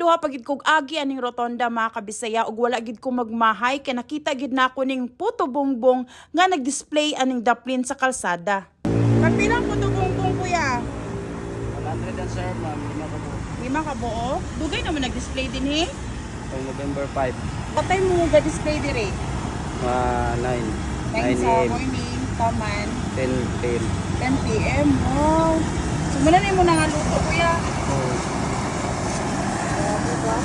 Ikaduha pagid kog agi aning rotonda mga kabisaya ug wala gid ko magmahay kay nakita gid nako ning puto bongbong nga nag-display aning daplin sa kalsada. Pagpilang puto bongbong kuya? 100 ang sir, ma'am. 5 ka po. 5 ka buo. Dugay naman nag-display din he. Pag November 5, Patay mo ga display dire. 9 9 sa a.m. morning, taman 10 p.m. 10 p.m. Oh. So muna na mo na nga luto kuya. Oh, Diba?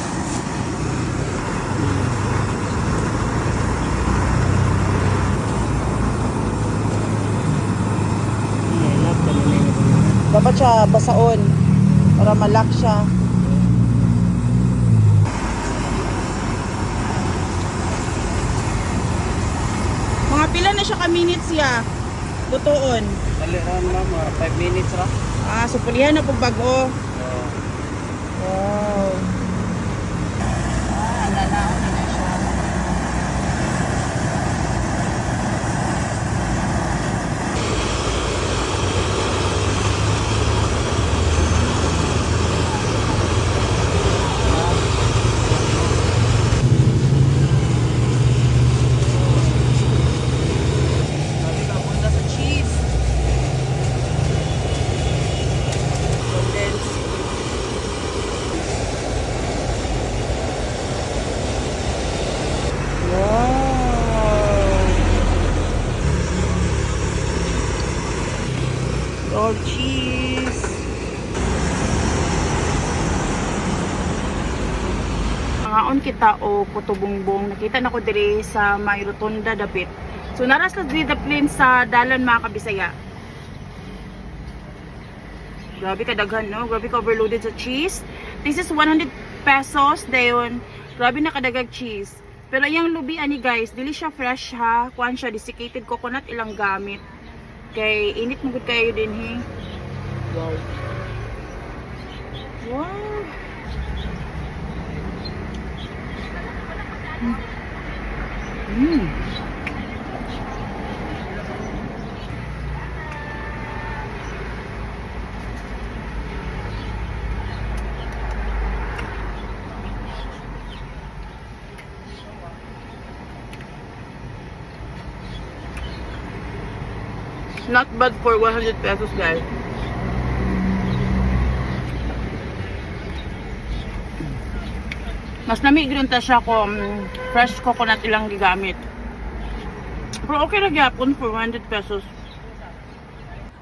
Dapat siya basaon para malak siya. Mga pila na siya ka-minutes ya. Lutoon. dali ron ma'am, 5 minutes ra. So pulihan na pag bago. Oh, Wow. Nanaon na na siya. Sabi ka punta sa cheese. Condensed. Wow. Rolled cheese. Mangaon kita o puto bongbong. Nakita na ko diri sa may rotonda dapit. So naras na diri daplin sa dalan mga kabisaya. Grabe kadaghan no. Grabe ka overloaded sa cheese. This is 100 pesos dayon. Grabe na kadagag cheese. Pero yung lubi ani guys, dili siya fresh ha. Kuan siya desiccated coconut ilang gamit. Kay init mo gud kayo din he. Wow. Wow. Mm. Not bad for 100 pesos guys. Mas namigrin ta siya kung fresh coconut ilang gigamit. Pero okay na gyapon for 100 pesos.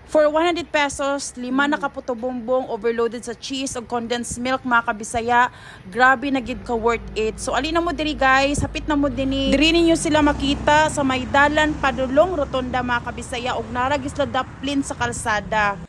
For 100 pesos, 5 na kaputo bongbong overloaded sa cheese o condensed milk mga kabisaya. Grabe na gid ka worth it. So ali na mo diri guys, hapit na mo dinhi. Diri ninyo sila makita sa may dalan padulong rotonda mga kabisaya ug naragis la daplin sa kalsada.